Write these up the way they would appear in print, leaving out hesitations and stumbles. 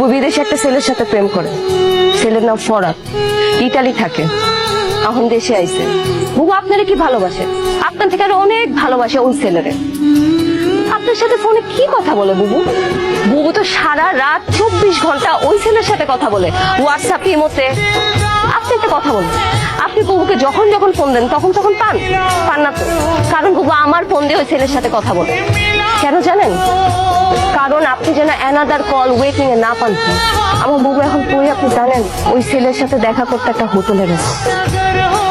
বুবু বিদেশে একটা ছেলের সাথে প্রেম করে। ছেলের নাম ফরাদ, ইটালি থাকে, এখন দেশে আইছে। বুবু আপনারে কি ভালোবাসে, আপনার থেকে আরো অনেক ভালোবাসে ওই ছেলেরে। আপনার সাথে ফোনে কি কথা বলে বুবু? বুবু তো সারা রাত 24 ঘন্টা ওই ছেলের সাথে কথা বলে, হোয়াটসঅ্যাপ, ইমোতে। আপনি একটা কথা বলুন, আপনি বুবুকে যখন যখন ফোন দেন তখন তখন পান না তো? কারণ বুবু আমার ফোন দিয়ে ওই ছেলের সাথে কথা বলে। কেন জানেন? কারণ আপনি যেন অ্যানাদার কল ওয়েটিং এ না পান। আমার বুবু এখন কই আপনি জানেন? ওই ছেলের সাথে দেখা করতে একটা হোটেলে গেছে।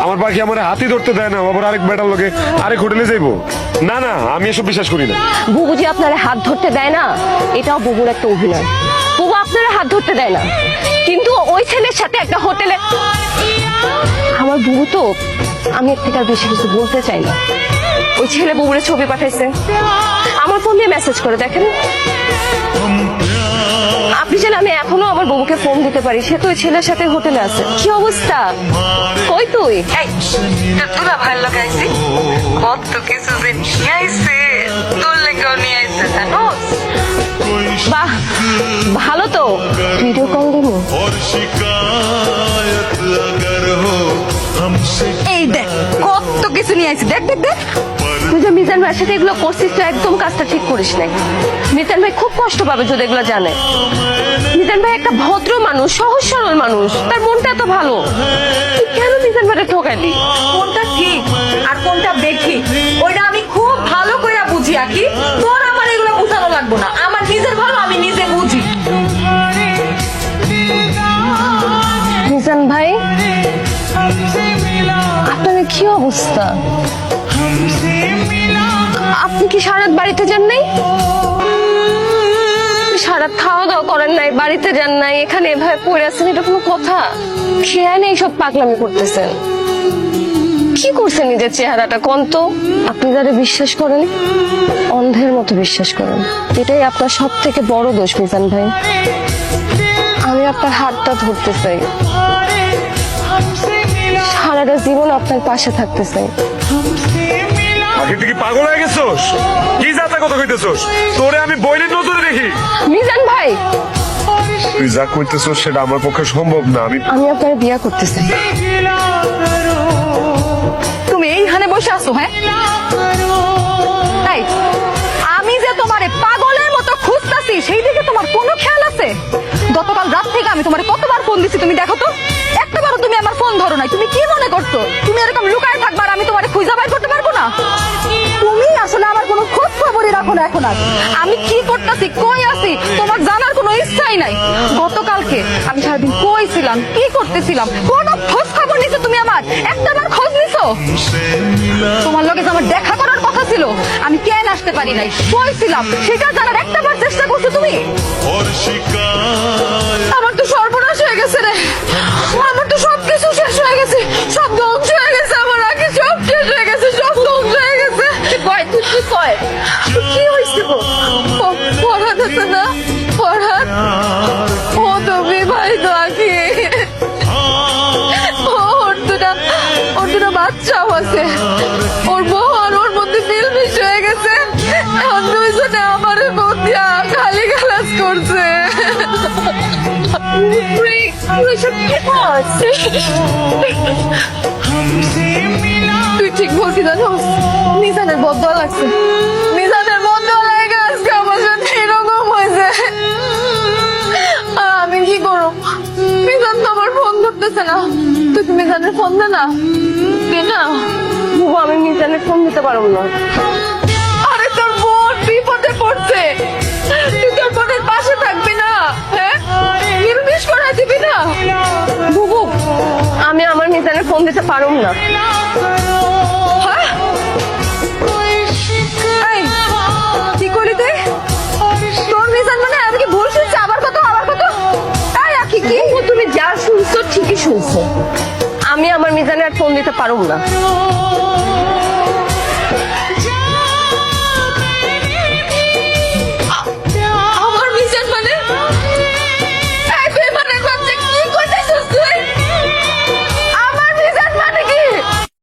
আমার পাখি আমার হাতি ধরতে দেয় না, আবার আরেক বেটার লোকে আরেক হোটেলে যাইবো? না না, আমি এসব বিশ্বাস করি না। বুবু যে আপনার হাত ধরতে দেয় না, এটাও বুবুর একটা অভিনয়। বুবু আপনার হাত ধরতে দেয় না, কিন্তু ওই ছেলের সাথে একটা হোটেলে। আমার বুবু তো, আমি এর থেকে আর বেশি কিছু বলতে চাই না। ওই ছেলে বুবুরে ছবি পাঠাইছে, আমার ফোন দিয়ে মেসেজ করে দেখেন। আপনি যেন আমি এখনো আমার বুবুকে ফোন দিতে পারি, সে তো ওই ছেলের সাথে হোটেলে আছে। কি অবস্থা? কই তুই? তোরা ভালো লাগাইছি, কত কিছু যে নিয়ে আইছে, তোর লেগেও নিয়ে আইছে জানোস। বাহ, ভালো তো। ভিডিও কল দিব। এই দেখ কত কিছু নিয়ে আইছে, দেখ দেখ দেখ। তুই যে মিজান ভাইয়ের সাথে এগুলো করছিস, তো একদম কাজটা ঠিক করিস নাই। মিজান ভাই খুব কষ্ট পাবে যদি এগুলো জানে। মিজান ভাই একটা ভদ্র মানুষ, সহজ সরল মানুষ, তার মনটা এত ভালো। তুই কেন মিজান ভাইকে ঠকালি? কোনটা ঠিক আর কোনটা বেঠিক ওইটা আমি খুব ভালো করে বুঝি। আকি তোর আমার এগুলো বুঝানো লাগবো না, আমার নিজের ভালো আমি নিজে বুঝি। মিজান ভাই, আপনার কি অবস্থা? আপনি কি সারাত বাড়িতে যান নাই? সারাত খাওয়া দাওয়া করেন নাই, বাড়িতে যান নাই, এখানে এভাবে পড়ে আছেন, এটা কোনো কথা? খেয়াল নেই, সব পাগলামি করতেছেন। কি করছেন নিজের চেহারাটা কোন তো? আপনি যারা বিশ্বাস করেন, অন্ধের মতো বিশ্বাস করেন। এটাই আপনার সব থেকে বড় দোষ মিজান ভাই। আমি আপনার হাতটা ধরতে চাই, সারাটা জীবন আপনার পাশে থাকতে চাই। আগে তুই কি পাগল হয়ে গেছোস? কি যাতা কথা কইতেছোস? তোরে আমি বইনের নজরে দেখি। মিজান ভাই, তুই যা কইতেছোস সেটা আমার পক্ষে সম্ভব না। আমি আপনার বিয়া করতে চাই। তুমি এইখানে বসে আছো? হ্যাঁ, তাই আমি যে তোমারে পাগলের মতো খুঁজতাছি সেই দিকে তোমার কোনো খেয়াল আছে? গতকাল রাত থেকে আমি তোমারে কতবার ফোন দিছি, তুমি দেখো তো একটাবারও তুমি আমার ফোন ধরো নাই। তুমি কি মনে করছো তুমি এরকম লুকায় থাকবার আমি তোমারে খুঁজে বাইর করতে পারবো না? তুমি আসলে আমার কোনো খোঁজ খবরই রাখো না। এখন আর আমি কি করতেছি, কই আছি, তোমার জানার কোনো ইচ্ছাই নাই। গতকালকে আমি সারাদিন কই ছিলাম, কি করতেছিলাম, কোনো খোঁজ খবর নিছো তুমি আমার? একটাবার খোঁজ নিছো? তোমার লগে যে আমার দেখা করার কথা ছিল, আমি কেন আসতে পারি নাই, কই ছিলাম, সেটা জানার একটাবার চেষ্টা করছো তুমি? আমার তো সর্বনাশ হয়ে গেছে রে, আমার তো সবকিছু শেষ হয়ে গেছে, সব ধ্বংস হয়ে গেছে, আমার আগে সব শেষ হয়ে গেছে, সব ধ্বংস হয়ে গেছে। কয় তুই কি কয়? কি হয়েছে গো? পড়াত আছে না, পড়াত ও তো বিবাহিত আকি, ওর দুটা বাচ্চাও আছে, ওর বউ আর ওর মধ্যে মিলমিশ হয়ে গেছে। এখন দুইজনে আমার মধ্যে খালি গালাজ করছে। তুই ঠিক বলছি জানো, মিজানের বদয়া লাগছে, মিজানের বদয়া লাগে আজকে আমার সাথে এরকম হয়েছে। আমি কি করব? মিজান তো আমার ফোন ধরতেছে না। তুই কি মিজানের ফোন দে না, দে না। বুবু, আমি মিজানের ফোন দিতে পারবো না। আরে তোর বোন বিপদে পড়ছে, তুই তোর বোনের পাশে থাকবি না? হ্যাঁ, নির্বিষ করে দিবি না? বুবু, আমি আমার মিজানের ফোন দিতে পারবো না। হ্যাঁ? এই, কি করলি তুই? তোর মিজান মানে আমি কি ভুল শুনছি? আবার কত তাই আকি কি? বুবু, তুমি যা শুনছো ঠিকই শুনছো। আমি আমার মিজানের ফোন দিতে পারবো না।